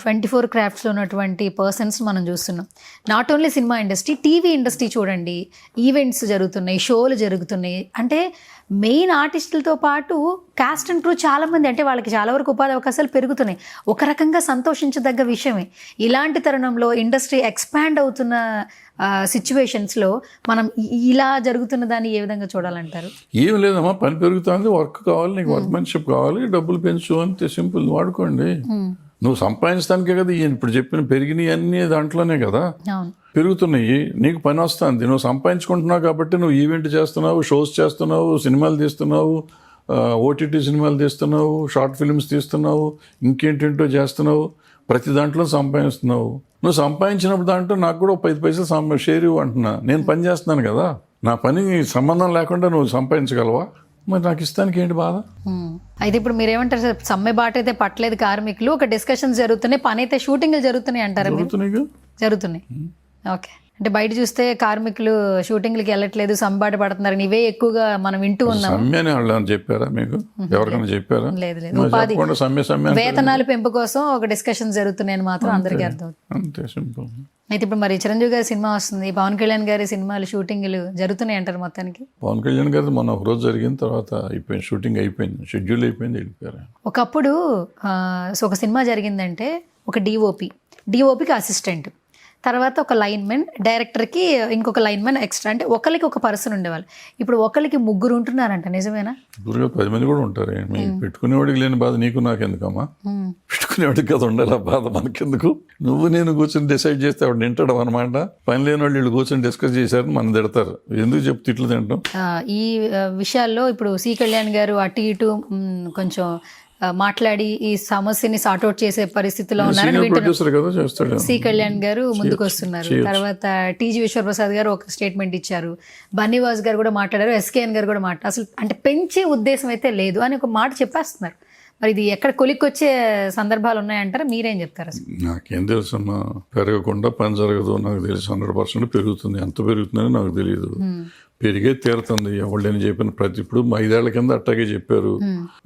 24 క్రాఫ్ట్స్లో ఉన్నటువంటి పర్సన్స్ మనం చూస్తున్నాం. Not only cinema industry, TV industry చూడండి, ఈవెంట్స్ జరుగుతున్నాయి, షోలు జరుగుతున్నాయి. అంటే మెయిన్ ఆర్టిస్టులతో పాటు కాస్ట్ అండ్ క్రూ చాలామంది, అంటే వాళ్ళకి చాలా వరకు ఉపాధి అవకాశాలు పెరుగుతున్నాయి. ఒక రకంగా సంతోషించదగ్గ విషయమే. ఇలాంటి తరుణంలో ఇండస్ట్రీ ఎక్స్పాండ్ అవుతున్న సిచ్యువేషన్స్లో మనం ఇలా జరుగుతున్న దాన్ని ఏ విధంగా చూడాలంటారు? ఏం లేదమ్మా, పని పెరుగుతుంది, వర్క్ కావాలి, నీకు వర్క్మెన్షిప్ కావాలి, డబ్బులు పెంచు అంతే, సింపుల్. వాడుకోండి. నువ్వు సంపాదించడానికే కదా ఇప్పుడు చెప్పిన పెరిగినవి అన్నీ దాంట్లోనే కదా పెరుగుతున్నాయి. నీకు పని వస్తుంది, నువ్వు సంపాదించుకుంటున్నావు కాబట్టి నువ్వు ఈవెంట్ చేస్తున్నావు, షోస్ చేస్తున్నావు, సినిమాలు తీస్తున్నావు, ఓటీటీ సినిమాలు తీస్తున్నావు, షార్ట్ ఫిల్మ్స్ తీస్తున్నావు, ఇంకేంటేంటో చేస్తున్నావు, ప్రతి దాంట్లో సంపాదిస్తున్నావు. నువ్వు సంపాదించినప్పుడు దాంట్లో నాకు కూడా 5 పైసలు షేర్ ఇవ్వు అంటున్నా. నేను పని చేస్తున్నాను కదా, నా పని సంబంధం లేకుండా నువ్వు సంపాదించగలవా? మరి నాకు ఇస్తానికి ఏంటి బాధ? అయితే ఇప్పుడు మీరు ఏమంటారు సార్, సమ్మె బాట అయితే పట్టలేదు కార్మికులు, ఒక డిస్కషన్స్ జరుగుతున్నాయి, పని అయితే షూటింగ్లు జరుగుతున్నాయి అంటారు? జరుగుతున్నాయి. ఓకే. అంటే బయట చూస్తే కార్మికులు షూటింగ్లకి వెళ్ళట్లేదు, సమ్మెబాట పడుతున్నారు, ఇవే ఎక్కువగా మనం వింటూ ఉన్నాం. చెప్పారా మీకు? ఎవరికైనా చెప్పారా? లేదు. ఉపాధి వేతనాలు పెంపు కోసం ఒక డిస్కషన్స్ జరుగుతున్నాయని మాత్రం అందరికీ అర్థం. అంతే సింపుల్. అయితే ఇప్పుడు మరి చిరంజీవి గారి సినిమా వస్తుంది, పవన్ కళ్యాణ్ గారి సినిమాలు షూటింగ్లు జరుగుతున్నాయి అంటారు మొత్తానికి? పవన్ కళ్యాణ్ గారి మొన్న ఒక రోజు జరిగిన తర్వాత అయిపోయింది, షూటింగ్ అయిపోయింది, షెడ్యూల్ అయిపోయింది, వెళ్ళిపోయారు. ఒకప్పుడు ఒక సినిమా జరిగిందంటే ఒక డిఓపికి అసిస్టెంట్, తర్వాత ఒక లైన్మెన్, డైరెక్టర్కి ఇంకొక లైన్మెన్ ఎక్స్ట్రా, అంటే ఒకరికి ఒక పర్సన్ ఉండేవాళ్ళు. ఇప్పుడు ఒకరికి 3 ఉంటున్నారంట, నిజమేనా? 10 మంది కూడా ఉంటారు. పెట్టుకునేవాడికి లేని బాధ నీకు నాకెందుకమ్మా? పెట్టుకునేవాడికి కదా ఉండాలి బాధ, మనకెందుకు? నువ్వు నేను కూర్చొని డిసైడ్ చేస్తే వాడు తింటాడు అనమాట. పని లేని వాళ్ళు వీళ్ళు కూర్చొని డిస్కస్ చేశారని మనం తిడతారు. ఎందుకు చెప్పు తిట్లు తింటాం? ఈ విషయాల్లో ఇప్పుడు సి కళ్యాణ్ గారు అటు ఇటు కొంచెం మాట్లాడి ఈ సమస్యని సార్ట్అవుట్ చేసే పరిస్థితిలో ఉన్నారని సి కళ్యాణ్ గారు ముందుకు వస్తున్నారు. తర్వాత టీజీ విశ్వప్రసాద్ గారు ఒక స్టేట్మెంట్ ఇచ్చారు, బన్నీవాస్ గారు కూడా మాట్లాడారు, ఎస్కేఎన్ గారు కూడా అసలు అంటే పెంచే ఉద్దేశం అయితే లేదు అని ఒక మాట చెప్పేస్తున్నారు. మరి ఇది ఎక్కడ కొలిక్కొచ్చే సందర్భాలు ఉన్నాయంటారా, మీరేం చెప్తారు అసలు? నాకేం తెలుసమ్మా, పెరగకుండా పని జరగదు. నాకు తెలుసు 100% పెరుగుతుంది. ఎంత పెరుగుతుందని నాకు తెలియదు. పెరిగే తీరుతుంది. ఎవళ్ళని చెప్పిన ప్రతి ఇప్పుడు 5 ఏళ్ల కింద అట్టాగే చెప్పారు,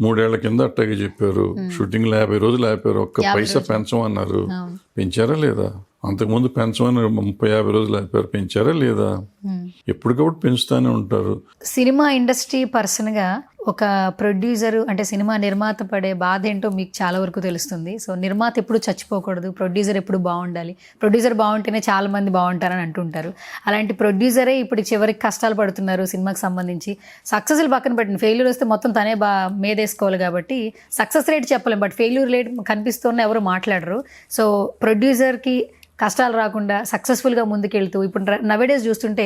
3 ఏళ్ల కింద అట్టాగే చెప్పారు. షూటింగ్లో 50 రోజులు ఆపారు, ఒక్క పైసా పెంచమన్నారు. పెంచారా లేదా? అంతకుముందు పెంచమని 30-50 రోజులు ఆపారు, పెంచారా లేదా? ఎప్పటికప్పుడు పెంచుతానే ఉంటారు. సినిమా ఇండస్ట్రీ పర్సన్గా ఒక ప్రొడ్యూసర్ అంటే సినిమా నిర్మాత పడే బాధ ఏంటో మీకు చాలా వరకు తెలుస్తుంది. సో నిర్మాత ఎప్పుడు చచ్చిపోకూడదు, ప్రొడ్యూసర్ ఎప్పుడు బాగుండాలి, ప్రొడ్యూసర్ బాగుంటేనే చాలా మంది బాగుంటారని అంటుంటారు. అలాంటి ప్రొడ్యూసరే ఇప్పుడు చివరికి కష్టాలు పడుతున్నారు సినిమాకి సంబంధించి. సక్సెస్లు పక్కన పెట్టండి, ఫెయిల్యూర్ వస్తే మొత్తం తనే మేదేసుకోవాలి కాబట్టి సక్సెస్ రేట్ చెప్పలేం, బట్ ఫెయిల్యూర్ రేట్ కనిపిస్తున్న ఎవరు మాట్లాడరు. సో ప్రొడ్యూసర్కి కష్టాలు రాకుండా సక్సెస్ఫుల్గా ముందుకెళ్తూ ఇప్పుడు నవేడేస్ చూస్తుంటే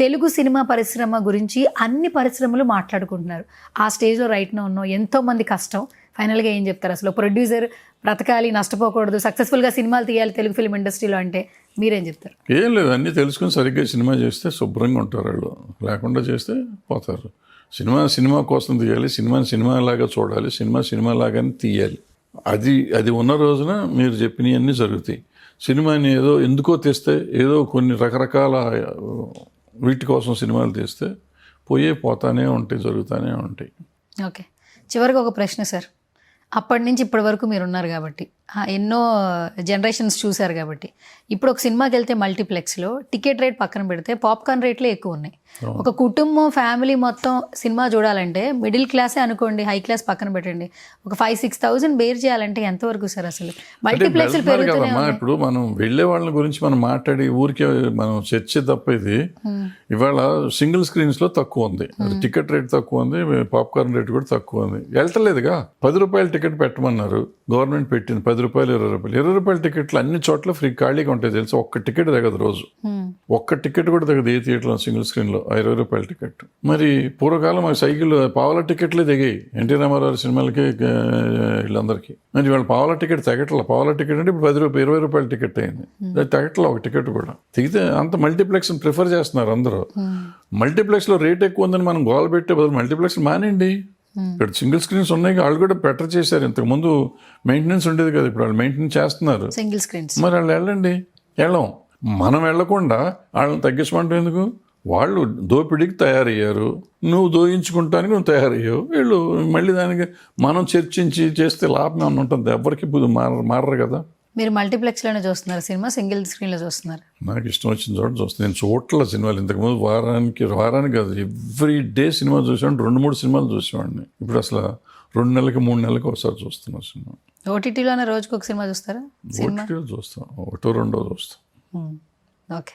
తెలుగు సినిమా పరిశ్రమ గురించి అన్ని పరిశ్రమలు మాట్లాడుకుంటున్నారు. ఆ స్టేజ్లో రైట్నా ఉన్నాం, ఎంతోమంది కష్టం. ఫైనల్గా ఏం చెప్తారు అసలు? ప్రొడ్యూసర్ బ్రతకాలి, నష్టపోకూడదు, సక్సెస్ఫుల్గా సినిమాలు తీయాలి తెలుగు ఫిల్మ్ ఇండస్ట్రీలో అంటే మీరేం చెప్తారు? ఏం లేదు, అన్నీ తెలుసుకుని సరిగ్గా సినిమా చేస్తే శుభ్రంగా ఉంటారు వాళ్ళు. లేకుండా చేస్తే పోతారు. సినిమా కోసం తీయాలి, సినిమాలాగా చూడాలి, సినిమాలాగానే తీయాలి. అది ఉన్న రోజున మీరు చెప్పినవన్నీ జరుగుతాయి. సినిమాని ఏదో ఎందుకో తెస్తే, ఏదో కొన్ని రకరకాల వీటి కోసం సినిమాలు తీస్తే పోతానే ఉంటాయి, జరుగుతూనే ఉంటాయి. ఓకే, చివరికి ఒక ప్రశ్న సార్. అప్పటి నుంచి ఇప్పటి వరకు మీరు ఉన్నారు కాబట్టి, ఎన్నో జనరేషన్స్ చూశారు కాబట్టి, ఇప్పుడు ఒక సినిమాకి వెళ్తే మల్టీప్లెక్స్లో టికెట్ రేట్ పక్కన పెడితే పాప్కార్న్ రేట్లే ఎక్కువ ఉన్నాయి. ఒక కుటుంబం ఫ్యామిలీ మొత్తం సినిమా చూడాలంటే మిడిల్ క్లాసే అనుకోండి, హై క్లాస్ పక్కన పెట్టండి, ఒక 5-6,000 బేర్ చేయాలంటే ఎంతవరకు సార్ అసలు? మల్టీప్లెక్స్ కదమ్మా. ఇప్పుడు మనం వెళ్ళే వాళ్ళ గురించి మనం మాట్లాడి ఊరికే మనం చర్చ తప్ప ఇది. ఇవాళ సింగిల్ స్క్రీన్స్లో తక్కువ ఉంది, టికెట్ రేట్ తక్కువ ఉంది, పాప్కార్న్ రేట్ కూడా తక్కువ ఉంది. వెళ్తలేదుగా. 10 రూపాయల టికెట్ పెట్టమన్నారు, గవర్నమెంట్ పెట్టింది. 10 రూపాయలు 20 రూపాయలు 20 రూపాయల టికెట్లు అన్ని చోట్ల ఫ్రీ ఖాళీగా ఉంటాయి తెలుసు. ఒక్క టికెట్ తగ్గదు రోజు, ఒక్క టికెట్ కూడా తగ్గదు ఏ థియేటర్లో సింగిల్ స్క్రీన్లో. 20 రూపాయల టికెట్. మరి పూర్వకాలం మాకు సైకిల్ పావుల టికెట్లే దిగాయి ఎన్టీ రామారావు సినిమాలకి వీళ్ళందరికీ. మరి వాళ్ళు పావుల టికెట్ తగ్గట్ల. పావుల టికెట్ అంటే ఇప్పుడు 10 రూపాయలు 20 రూపాయల టికెట్ అయింది. తగ్గట్ల ఒక టికెట్ కూడా. దిగితే అంత మల్టీప్లెక్స్ ప్రిఫర్ చేస్తున్నారు అందరూ. మల్టీప్లెక్స్లో రేట్ ఎక్కువ ఉందని మనం గోల పెట్టే బదులు మల్టీప్లెక్స్ మానేయండి. ఇక్కడ సింగిల్ స్క్రీన్స్ ఉన్నాయి, వాళ్ళు కూడా బెటర్ చేశారు. ఇంతకుముందు మెయింటెనెన్స్ ఉండేది కదా, ఇప్పుడు వాళ్ళు మెయింటెనెన్స్ చేస్తున్నారు సింగిల్ స్క్రీన్స్. మరి వాళ్ళు వెళ్ళం. మనం వెళ్ళకుండా వాళ్ళని తగ్గించమంటే ఎందుకు? వాళ్ళు దోపిడీకి తయారయ్యారు, నువ్వు దోయించుకుంటానికి నువ్వు తయారయ్యావు. వీళ్ళు మళ్ళీ దానికి మనం చర్చించి చేస్తే లాభం ఏమన్నా ఉంటుంది? ఎవరికి మారరు కదా. మీరు మల్టీప్లెక్స్లోనే చూస్తున్నారు సినిమా, సింగిల్ స్క్రీన్లో చూస్తున్నారు? నాకు ఇష్టం వచ్చిన చోట చూస్తాను. నేను చూడట్ల సినిమాలు. ఇంతకుముందు వారానికి కాదు, ఎవ్రీ డే సినిమా చూసేవాడిని. 2-3 సినిమాలు చూసేవాడిని. ఇప్పుడు అసలు 2 నెలలకి 3 నెలలకి ఒకసారి చూస్తున్నా సినిమా. ఓటీటీలోనే రోజుకి ఒక సినిమా చూస్తారా? ఓటీటీలో చూస్తాం, 1-2 చూస్తాం. ఓకే.